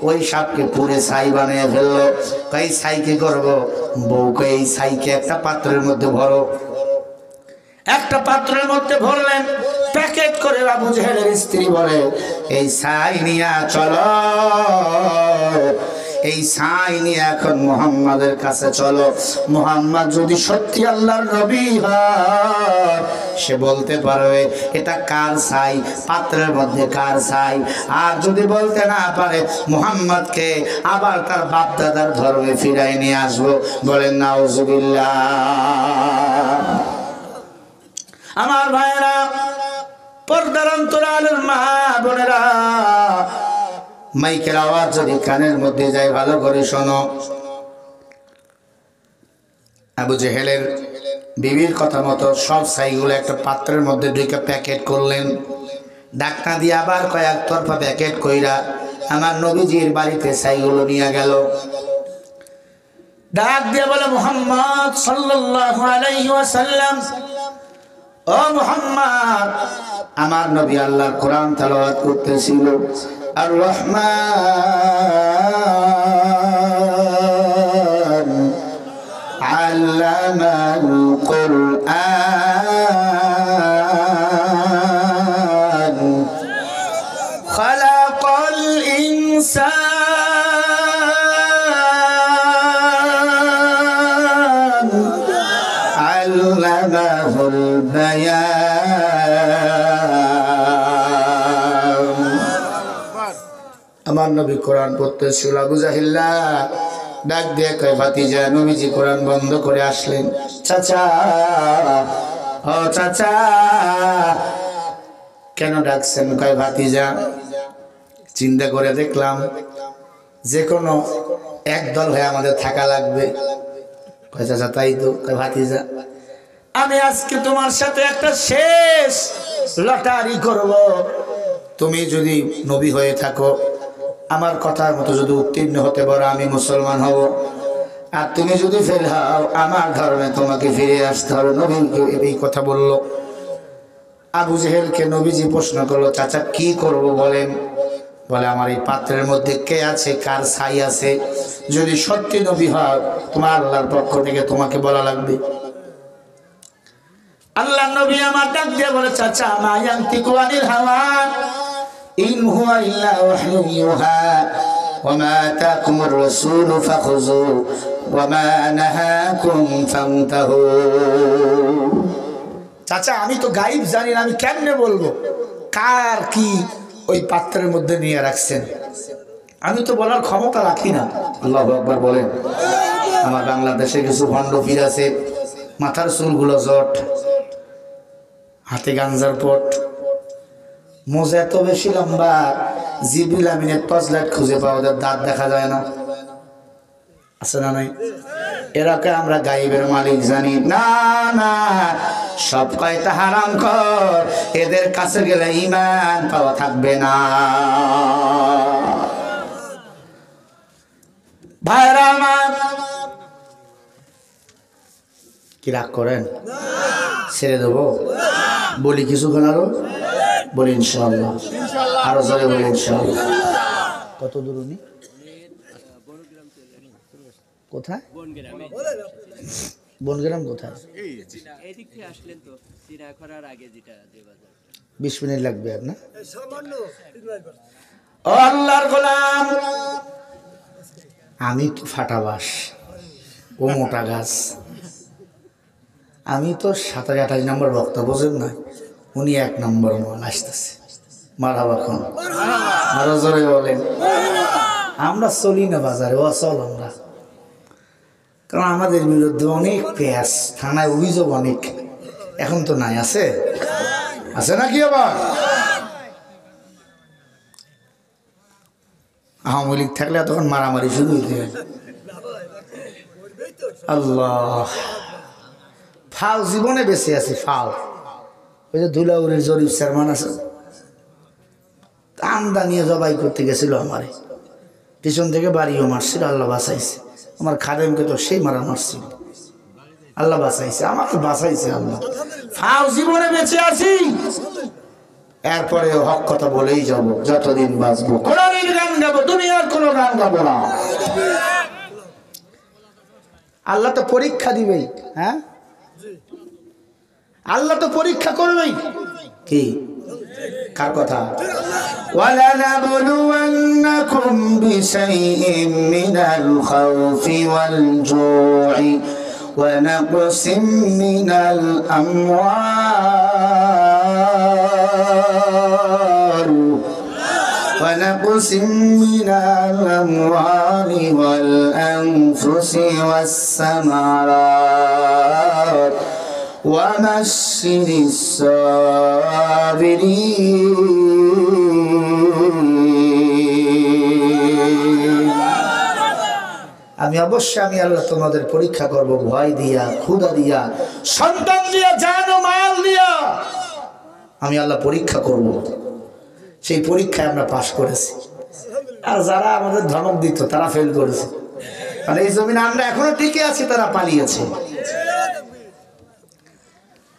ওই সাপকে পুড়ে ছাই বানিয়ে ফেললো। এই ছাই কি করবো? বউকে এই ছাইকে একটা পাত্রের মধ্যে ভরো। একটা পাত্রের মধ্যে ভরলেন, প্যাকেট করে। আবু জেহেলের স্ত্রী বলে এই ছাই নিয়ে চলো, এই ছাই নিয়ে এখন মুহাম্মাদের কাছে চলো। মুহাম্মদ যদি সত্যি আল্লাহর নবী হয়, সে বলতে পারবে এটা কার ছাই, পাত্রের মধ্যে কার ছাই। আর যদি বলতে না পারে, মুহাম্মদকে আবার তার বাপ দাদার ধর্মে ফিরাই নিয়ে আসবো। বলেন নাউজুবিল্লাহ। আমার ভাইরা, পর্দার অন্তরালের মা বোনেরা, মাইকের আওয়াজ যদি কানের মধ্যে যায় ভালো করে শোনো। আবু জেহেলের বিবির কথা মতো সব ছাইগুলো একটা পাত্রের মধ্যে ঢুকে প্যাকেট করলেন। ডাকনা দিয়ে আবার কয়েক তরফা প্যাকেট কইরা আমার নবীজির বাড়িতে ছাইগুলো নিয়ে গেল। ডাক দিয়ে বলে মুহাম্মদ সাল্লাল্লাহু আলাইহি ওয়াসাল্লাম, ও মুহাম্মদ, আমার নবী আল্লাহর কোরআন তেলাওয়াত করতেছিল। আর রহমান আল্লামাল কুরআন খালাকাল ইনসান আল্লামাহুল বায়ান। আমার নবী কোরআন পড়তেছিল। আবু জাহিল্লা ডাক দিয়ে কয় ভাতিজা, নবীজি কোরআন বন্ধ করে আসলেন। চাচা, ও চাচা কেন ডাকছেন? কয় ভাতিজা চিন্তা করে দেখলাম যে কোনো এক দল হয়ে আমাদের থাকা লাগবে। কয় চাচা তাই তো। কয় ভাতিজা আমি আজকে তোমার সাথে একটা শেষ লটারি করব। তুমি যদি নবী হয়ে থাকো, আমার কথার মতো যদি উত্তীর্ণ হতে পারো, আমি মুসলমান হব। আর তুমি যদি ফেল হও, আমার ধর্মে তোমাকে ফিরে আসতে হবে। নবীকে এই কথা বললো। আবু জেহেলকে নবীজি প্রশ্ন করলো, চাচা কি করব বলেন? বলে আমার এই পাত্রের মধ্যে কে আছে, কার ছাই আছে, যদি সত্যি নবী হয় তোমার আল্লাহর পক্ষ থেকে তোমাকে বলা লাগবে। আল্লাহ নবী আমার ডাক দিয়ে বলে, চাচা মা ইয়ানতিকু আনিল হাওয়া ইন হুয়া ইল্লা ওয়াহয়ু ইউহা ওয়া মা আতাকুমুর রাসূলু ফাখুযু ওয়া মা নাহাকুম ফান্তাহু। চাচা আমি তো গায়েব জানি না, আমি কেমনে বলবো কার কি ওই পাত্রের মধ্যে নিয়ে রাখছেন? আমি তো বলার ক্ষমতা রাখি না। আল্লাহু আকবার বলেন। আমার বাংলাদেশে কিছু ভণ্ড পীর আছে, মাথার চুলগুলো জট, হাতে গাঞ্জার পট, মোজা এত বেশি লম্বা, জিবরিল আমিনের টর্চলাইট খুঁজে পাওয়া যায়, দাঁত দেখা যায় না। আছে না নাই? এরাকে আমরা গায়েবের মালিক জানি না। না, সব কয়টা হারাম কর, এদের কাছে গেলে ঈমান পাওয়া থাকবে না। ভাইরা আমার, কি রাগ করেন? ছেড়ে দেবো? বলি কিছুক্ষণ আরো বলি ইনশাআল্লাহ, আরো জোরে বলি ইনশাআল্লাহ। কত দূর উনি? কোথায়? বনগ্রাম কোথায়? 20 মিনিট লাগবে আর না? ও আল্লাহর গোলাম, আমি তো ফাটাবাস, ও মোটা গাছ। আমি তো 27-28 নম্বর বক্তা, বোঝেন না? উনি 1 নম্বর মাল আসতেছে। মারহাবা খান, আরো জোরে বলেন। আমরা চলি না বাজারে, অচল আমরা, কারণ আমাদের বিরুদ্ধে অনেক পেঁয়াজ, থানায় অভিযোগ অনেক। এখন তো নাই, আছে? আছে নাকি? আবার আওয়ামী লীগ থাকলে তখন মারামারি শুরু হইতে। আল্লাহ, ফাল জীবনে বেঁচে আছি। ফাল ওই যে ধুলাউড়ির জরিফ চেয়ারম্যান আছে, আন্দা নিয়ে জবাই করতে গেছিল আমারে, পিছন থেকে বাড়িও মারছিল, আল্লাহ বাঁচাইছে। আমার খাদেমকে তো সেই মারা মারছিল, আল্লাহ বাঁচাইছে, আমাকে বাঁচাইছে আল্লাহ। ফাল জীবনে বেঁচে আছি, এরপরে হক কথা বলেই যাব যতদিন বাঁচবো। কোরআনের গান গাবো, দুনিয়ার কোনো গান গাবো না। আল্লাহ তো পরীক্ষা দিবেই। হ্যাঁ, আল্লাহ তো পরীক্ষা করবেই। কি? কার কথা? ওয়ালানাবলুওয়ান্নাকুম বিশাইইম মিনাল খাউফি ওয়াল জু'i ওয়া নাকসিম মিনাল আমওয়াল ونقسم من الأموال والأنفس والثمرات وبشر الصابرين। আমি অবশ্যই আমি আল্লাহ তোমাদের পরীক্ষা করব, ভয় দিয়া, ক্ষুধা দিয়া, সন্তান দিয়া, জান ও মাল দিয়া আমি আল্লাহ পরীক্ষা করব। সেই পরীক্ষায় আমরা পাশ করেছি, আর যারা আমাদের ধমক দিত তারা ফেল করেছে। মানে এই জমিনে আমরা এখনো টিকে আছি, তারা পালিয়েছে।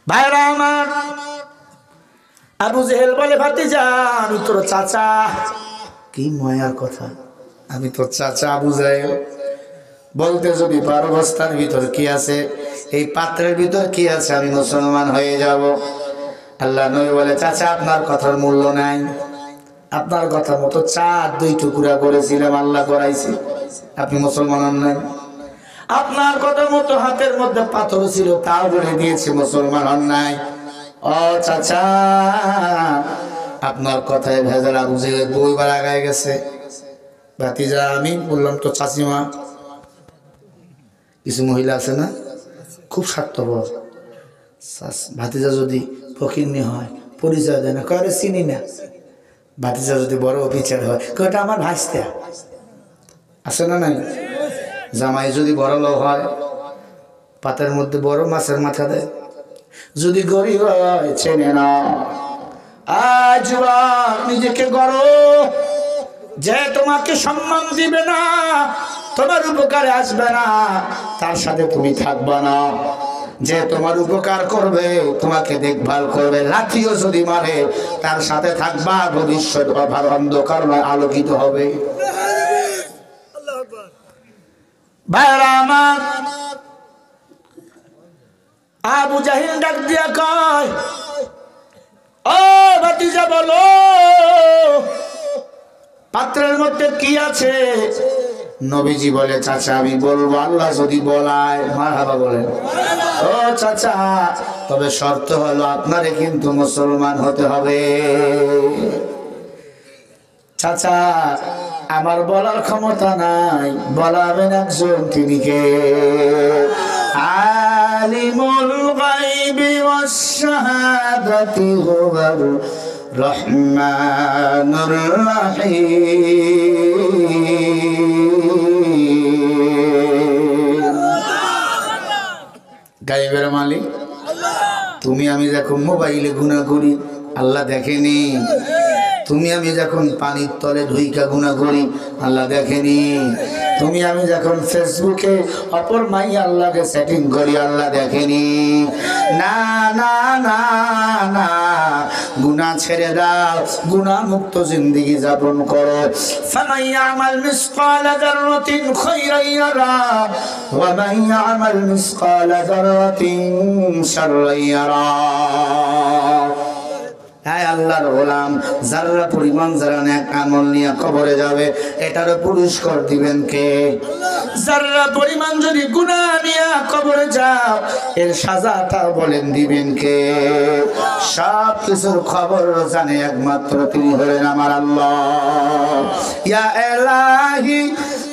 ভাইরা আমার, আবু জেহেল বলে, ভাতিজা আমি তোর চাচা। কি ময়ার কথা, আমি তোর চাচা আবু জেহেল। বলতে যদি পারো বস্তার ভিতর কি আছে, এই পাত্রের ভিতর কি আছে, আমি মুসলমান হয়ে যাব। আল্লাহ নবী বলে, চাচা আপনার কথার মূল্য নাই। আপনার কথা মতো 4-2 টুকরা করেছিলাম, আল্লাহ করাইছে, আপনি মুসলমান হন নাই। আপনার কথা মতো হাতের মধ্যে পাথর ছিল, তাও বলে দিয়েছে, মুসলমান হন নাই। ও চাচা, আপনার কথায় ভেজাল। আবু জেহেল 2 বার আগায় গেছে। ভাতিজা আমি বললাম তো চাচিমা। কিছু মহিলা আছে না, খুব স্বার্থপর, ভাতিজা যদি ফকিরনি হয় পরিচয় দেয় না, কয়ে চিনি না। ভাতিজা যদি বড় অফিসার হয় কয়টা আমার ভাইস্তা আছে না নাই। জামাই যদি বড় লোক হয় পাতের মধ্যে বড় মাছের মাথা দেয়। যদি গরিব হয় চেনে না। আজ নিজেকে গড়, যে তোমাকে সম্মান দিবে না, তোমার উপকারে আসবে না, তার সাথে তুমি থাকবা না। যে তোমার উপকার করবে, তোমাকে দেখভাল করবে, লাঠিও যদি মারে তার সাথে থাকবা, ভবিষ্যৎ অন্ধকার নয় আলোকিত হবে। ভাইরা আমার, আবু জাহিল ডাক দিয়া কয়, ও ভাতিজা বলো পাত্রের মধ্যে কি আছে? নবীজি বলে, চাচা আমি বলবো, আল্লাহ যদি বলায়। মারহাবা বলেন। ও চাচা, তবে শর্ত হলো আপনারে কিন্তু মুসলমান হতে হবে। চাচা আমার বলার ক্ষমতা নাই, বলাবেন একজন, তিনি কে? আলিমুল গায়বি ওয়াস শাহাদাতি হুয়ার রহমানুর রহিম। গায়বের মালিক তুমি। আমি যখন মোবাইলে গুনাহ করি আল্লাহ দেখেনি। তুমি আমি যখন পানির তলে ঢুইকা গুনাহ করি আল্লাহ দেখেনি। তুমি আমি যখন ফেসবুকে অপর মাই আল্লাহকে সেটিং করি আল্লাহ দেখেনি। না না না না, গুনাহ ছেড়ে দাও, গুনাহ মুক্ত জিন্দেগি যাপন করো। ফামান ইয়ামাল মিসকালা যাররাতিন খায়রান ইয়ারা ওয়া মান ইয়ামাল মিসকালা যাররাতিন শাররান ইয়ারা। হ্যাঁ আল্লাহর গোলাম, যারা পরিমাণ যারা নেক আমল নিয়ে কবরে যাবে এটারও পুরস্কার দিবেন কে? যারা পরিমাণ যদি গুনাহ নিয়ে কবরে যাও এর সাজাটা বলেন দিবেন কে? সব কিছুর খবর জানে একমাত্র তিনি হলেন আমার আল্লাহ। ইয়া ইলাহি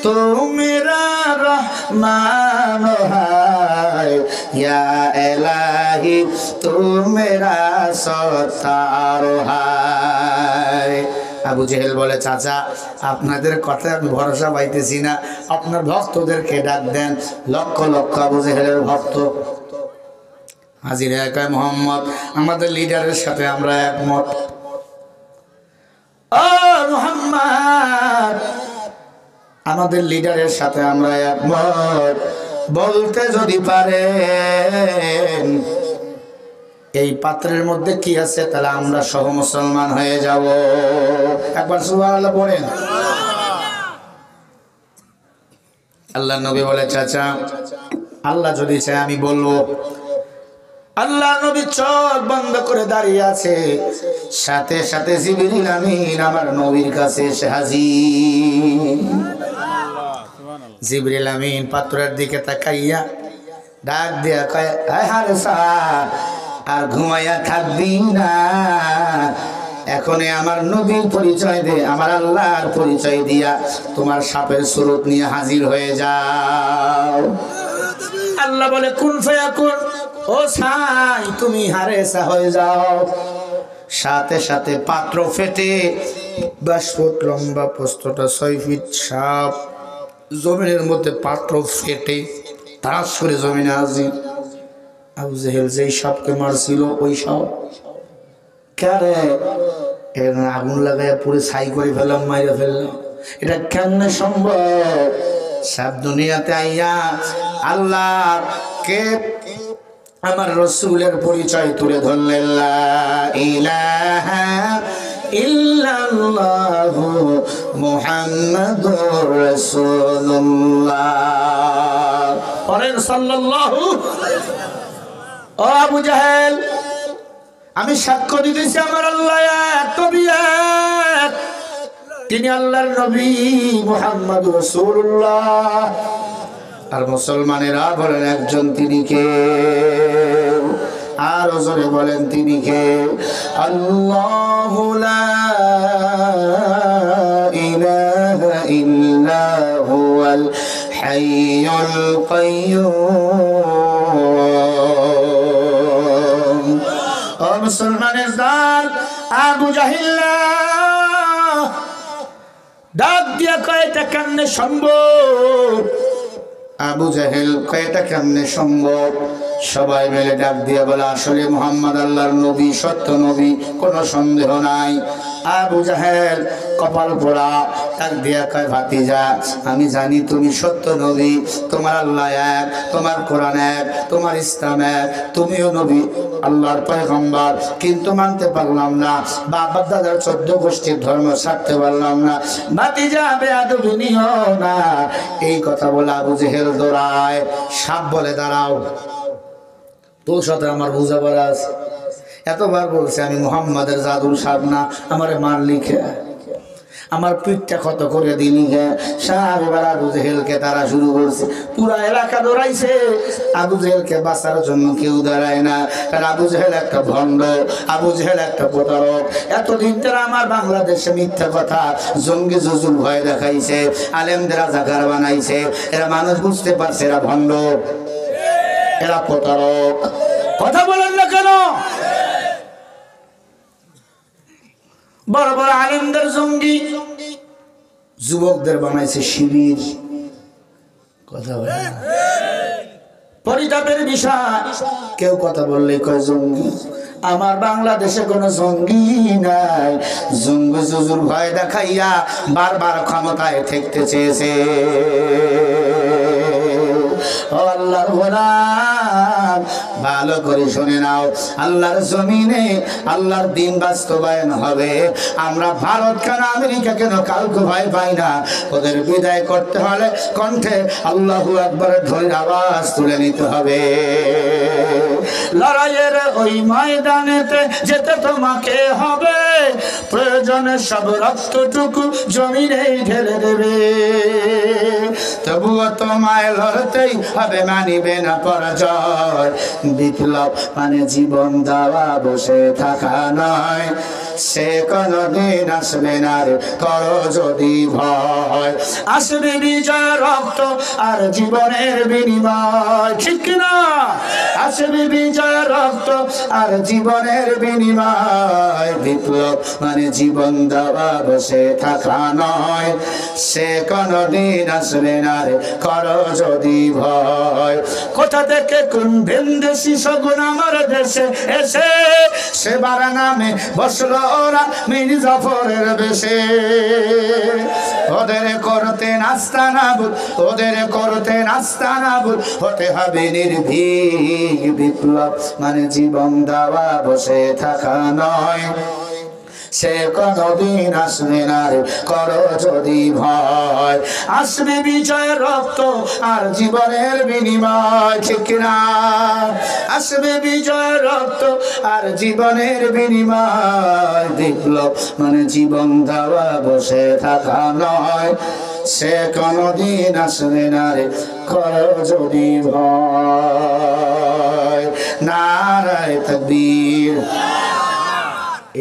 তু মেরা রহমান হায়, ইয়া ইলাহি তু মেরা সত্তার হায়। আবু জেহেল বলে, চাচা আপনাদের কথায় আমি ভরসা পাইতেছি না, আপনার ভক্তদেরকে ডাক দেন। লক্ষ লক্ষ আবু জেহেলের ভক্ত হাজির কয়, মোহাম্মদ আমাদের লিডারের সাথে আমরা একমত। ও মোহাম্মদ আমাদের লিডারের সাথে আমরা একমত। বলতে যদি পারেন এই পাত্রের মধ্যে কি আছে তাহলে আমরা সহ মুসলমান হয়ে যাব। একবার সুবহানাল্লাহ পড়েন। আল্লাহ নবী বলে, চাচা আল্লাহ যদি চায় আমি বলবো। আল্লাহ নবী চোখ বন্ধ করে দাঁড়িয়ে আছে, সাথে সাথে জিবরিল আমিন আমার নবীর কাছে এসে হাজির। জিবরিল আমিন পাত্রের দিকে তাকাইয়া ডাক দিয়া কয়, হায় হারেসা আর ঘুমাইয়া থাকবি না, এখনই আমার নবীর পরিচয় দে, আমার আল্লাহর পরিচয় দিয়া তোমার সাপের সুরত নিয়ে হাজির হয়ে যাও। আল্লাহ বলে, কুন ফায়াকুন, ও সাই তুমি হারেসা হয়ে যাও। সাথে সাথে পাত্র ফেটে 10 ফুট লম্বা, পোস্তটা 6 ফিট, সাপ জমিনের মধ্যে পাত্র ফেটে তাস করে জমিনে হাজির। আবু জেহেল যেই সাপকে মারছিল ওই সাপ কারে এর আগুন লাগাইয়া পুরো ছাই করে ফেললাম, মাইরা ফেললাম। এটা কেমনে সম্ভব? সাপ দুনিয়াতে আইয়া আল্লাহ কে আমার রসুলের পরিচয় তুলে ধরলেন, লা ইলাহা ইল্লাল্লাহু মুহাম্মাদুর রাসূলুল্লাহ। পরের সাল্লাল্লাহু। ও আবু জাহেল, আমি সাক্ষ্য দিতেছি আমার আল্লাহ এক, নবী এক, তিনি আল্লাহর নবী মুহাম্মাদুর রাসূলুল্লাহ। আর মুসলমানেরা বলেন একজন, তিনি কে? আর জোরে বলেন তিনি কে? আল্লাহু লা ইলাহা ইল্লা হুয়াল হাইয়ুল কাইয়্যুম। মুসলমানের দল আবু জাহিল ডাক দিয়া কয়টা কেমনে সম্ভব? আবু জাহেল কয়টা কেমনে সম্ভব? সবাই মিলে ডাক দিয়ে বলে আসলে মুহাম্মদ আল্লাহর নবী, সত্য নবী, কোনো সন্দেহ নাই। আবু জাহেল কপাল পোড়া ডাক দিয়া কয় ভাতিজা, আমি জানি তুমি সত্য নবী, তোমার আল্লাহ এক, তোমার কোরআন এক, তোমার ইসলাম এক, তুমিও নবী আল্লাহর পয়গম্বর, কিন্তু মানতে পারলাম না, বাবার দাদার 14 গোষ্ঠীর ধর্ম ছাড়তে পারলাম না। ভাতিজা বেয়াদবি নিও না। এই কথা বলে আবু জাহেল দৌড়ায়। সাপ বলে দাঁড়াও, তোর সাথে আমার বুঝাবার আছে। এতবার বলছে আমি মুহাম্মাদের জাদুর সাপ না, আমারে মার লিখে আমার পিঠটা ক্ষত করে দিলি গে। সাহেব এবার আবু জেহেলকে তারা শুরু করছে। পুরা এলাকা দৌড়াইছে, আবু জেহেলকে বাঁচার জন্য কেউ দাঁড়ায় না। কারণ আবু জেহেল একটা ভণ্ড, আবু জেহেল একটা প্রতারক। এতদিন তারা আমার বাংলাদেশে মিথ্যা কথা, জঙ্গি জুজুল ভয় দেখাইছে, আলেমদের রাজাকার বানাইছে। এরা মানুষ বুঝতে পারছে এরা ভণ্ড, এরা প্রতারক। কথা বলেন না কেন? বড় বড় আলেমদের জঙ্গি, যুবকদের বানাইছে শিবির। কথা বলে না। পরিতাপের বিষয়, কেউ কথা বললে কয় জঙ্গি। আমার বাংলাদেশে কোনো জঙ্গি নাই। জঙ্গি জুজুর ভয় দেখাইয়া বারবার ক্ষমতায় থাকতে চেয়েছে। আল্লাহর গোলাম, ভালো করে শুনে নাও, আল্লাহর জমিনে আল্লাহর দিন বাস্তবায়ন হবে। আমরা ভারত কেন, আমেরিকা কেন, কাউকে ভয় পাই না। ওদের বিদায় করতে হলে কণ্ঠে আল্লাহু আকবার ধ্বনির আওয়াজ তুলে নিতে হবে। লড়াইয়ের ওই ময়দানেতে যেতে তোমাকে হবে, প্রয়োজনে সব রক্তটুকু জমিনে ঢেলে দেবে। তবুও তোমায় লড়তেই হবে, মানিবে না পরাজয়। বিপ্লব মানে জীবন দেওয়া, বসে থাকা নয়। সে কোনদিন আসবে না রে, করো যদি ভয়। আসবে বিজয়, রক্ত আর জীবনের বিনিময়, ঠিক না? আসবে বিজয়, রক্ত আর জীবনের বিনিময়। বিপ্লব মানে জীবন দেওয়া, বসে থাকা নয়। সে কোনদিন আসবে না রে, করো যদি ভয়। কোথা থেকে কোন ভিনদেশি শগুন আমার দেশে এসে সেবার নামে বসলো ওরা মীর জাফরের বেশে। ওদের করতে নাস্তা নাবুদ, ওদের করতে নাস্তা নাবুদ হতে হবে নির্ভীক। বিপ্লব মানে জীবন দেওয়া, বসে থাকা নয়। সে কোনদিন আসবে না রে, করো যদি ভয়। আসবে বিজয়ের রক্ত আর জীবনের বিনিময়, ঠিক না? আসবে বিজয়ের রক্ত আর জীবনের বিনিময়। বিপ্লব মানে জীবন দেওয়া, বসে থাকা নয়। সে কোনদিন আসবে না রে, করো যদি ভয়। নারায়ে তাকবীর।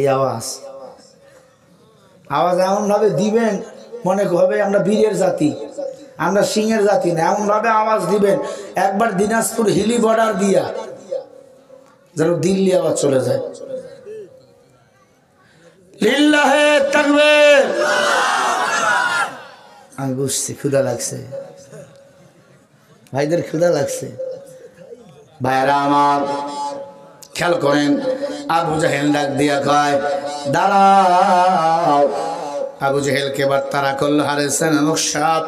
এই আওয়াজ এমন ভাবে দিবেন মনে হবে আমরা বীরের জাতি, আমরা সিংহের জাতি না। এমন ভাবে আওয়াজ দিবেন একবার দিনাজপুর হিলি বর্ডার দিয়া যেন দিল্লি আবার চলে যায়। লিল্লাহে তাকবীর। আমি বুঝছি ক্ষুধা লাগছে, ভাইদের ক্ষুধা লাগছে। ভাইরা আমার খেয়াল করেন, আবু জাহেল ডাক দিয়া কয় দাঁড়াও। আবু জেহেলকে এবার তারা করলো হারেসা নামক সাপ।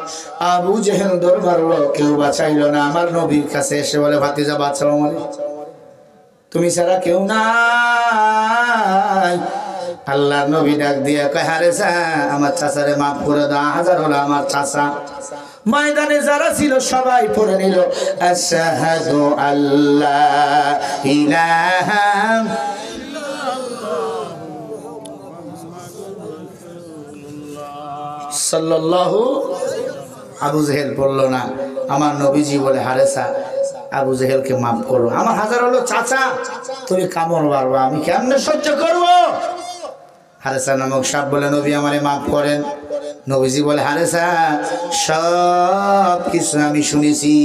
আবু জেহেল দৌড় মারলো, কেউ বাঁচাইলো না। আমার নবীর কাছে এসে বলে ভাতিজা বাঁচাও আমারে, তুমি ছাড়া কেউ নাই। আল্লাহ নবী ডাক দিয়া কয় হারেসা আমার চাচারে মাফ করে দাও। হাজার হলো আমার চাচা। ময়দানে যারা ছিল সবাই পড়ে নিল আশহাদু আল্লা ইলাহা সাল্লাল্লাহু। আবু জেহেল পড়লো না। আমার নবীজি বলে হারেসা আবু জেহেলকে মাফ করো। আমার হাজার হলো চাচা, তুমি কামড় মারবা, আমি কেমনে সহ্য করবো? হারেসা নামক সাপ বলে নবী আমারে মাফ করেন। নবীজি বলে হারেসা সব কিছু আমি শুনেছি,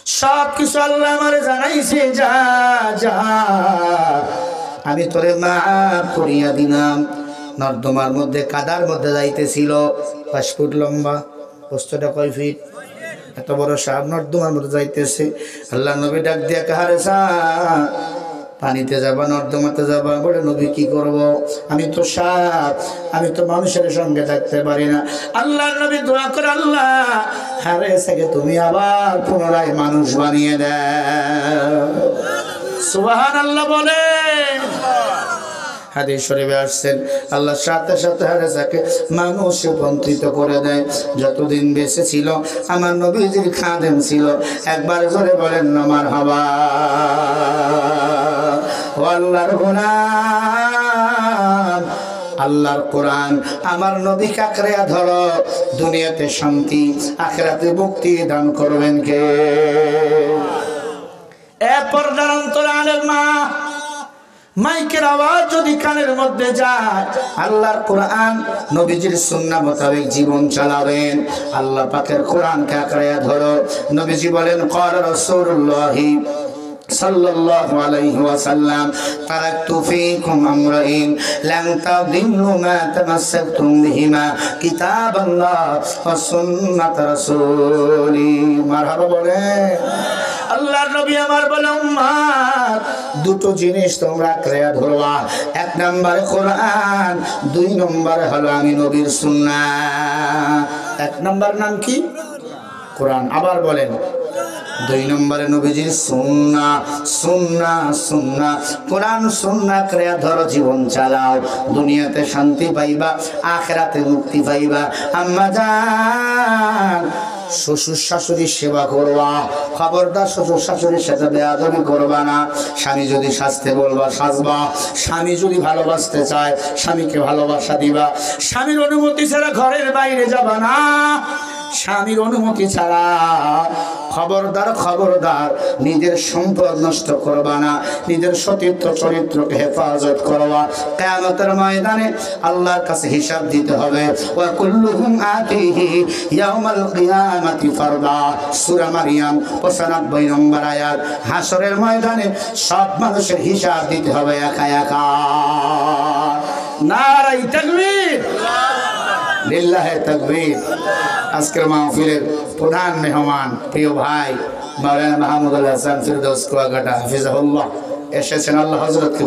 সব কিছু আল্লাহ আমারে জানাইছে, যা যা আমি তোরে মাফ করিয়া দিলাম। নর্দমার মধ্যে কাদার মধ্যে যাইতেছিল, 5 ফুট লম্বা, প্রস্থটা কয় ফিট, এত বড় সাপ নর্দমার মধ্যে যাইতেছে। আল্লাহ নবী ডাক দিয়া কাহারে সাপ, পানিতে যাবা নর্দমাতে যাবা? বলে নবী কি করব, আমি তো সাপ, আমি তো মানুষের সঙ্গে থাকতে পারি না। আল্লাহ নবী দোয়া করে, আল্লাহ হারে সাকে তুমি আবার পুনরায় মানুষ বানিয়ে দাও। সুবহানাল্লাহ বলে। হাদিস শরীফে আসছেন আল্লাহ সাথে সাথে হারেসাকে মানুষ রূপান্তরিত করে দেয়। যতদিন বেঁচে ছিল আমার নবীজির খাদেম ছিল। একবার জোরে বলেন না মারহাবা। ও আল্লাহর গোলাম, আল্লাহর কোরআন আমার নবী কাকড়ে ধরো, দুনিয়াতে শান্তি আখিরাতে মুক্তি দান করবেন কে? এ পর্দার অন্তরালের মা, মাইকের আওয়াজ যদি কানের মধ্যে যায়, আল্লাহর কোরআন নবীজির সুন্নাহ মোতাবেক জীবন চালাবেন। আল্লাহ পাকের কোরআনকে আঁকড়ে ধরো। নবীজি বলেন, ক্বালা রাসূলুল্লাহ সাল্লাল্লাহু আলাইহি ওয়াসাল্লাম, তারাকতু ফীকুম আমরাইন লান তাদিল্লু মা তামাসসাকতুম বিহিমা, কিতাবাল্লাহ ওয়া সুন্নাত রাসূলি। মারহাবা বলে। আল্লাহর নবী আমার বলে, উম্মত দুটো জিনিস তোমরা আঁকড়ে ধরবা। 1 নম্বরে কোরআন, 2 নম্বরে হলো আমি নবীর সুন্নাহ। 1 নম্বর নাম কি? কোরআন। আবার বলেন, 2 নম্বরে নবীজির সুন্নাহ। সুন্নাহ সুন্নাহ কোরআন সুন্নাহ আঁকড়ে ধরো, জীবন চালাও, দুনিয়াতে শান্তি পাইবা, আখিরাতে মুক্তি পাইবা। আম্মা জান, শ্বশুর শাশুড়ির সেবা করবা, খবরদার শ্বশুর শাশুড়ির সাথে বেয়াদবি করবা না। স্বামী যদি সাজতে বলবা সাজবা, স্বামী যদি ভালোবাসতে চায় স্বামীকে ভালোবাসা দিবা। স্বামীর অনুমতি ছাড়া ঘরের বাইরে যাবা না। স্বামীর অনুমতি ছাড়া খবরদার খবরদার নিজের সম্পদ নষ্ট করবা না, নিজের সতীর্থ চরিত্রকে হেফাজত করবা। কিয়ামতের ময়দানে আল্লাহর কাছে হিসাব দিতে হবে। ওয়া কুল্লুহুম আতিহি ইয়াউমাল কিয়ামাতি ফারদা। সূরা মারইয়াম 95 নম্বর আয়াত। হাসরের ময়দানে সব মানুষের হিসাব দিতে হবে একা একা। নারায়ে তাকবীর, লিল্লাহি তাকবীর। আজকের মাহফিলের প্রধান মেহমান প্রিয় ভাই মাওলানা মাহমুদুল হাসান ফিরদৌস কুয়াকাটা হাফিজাহুল্লাহ এসেছেন। আল্লাহ হযরতকে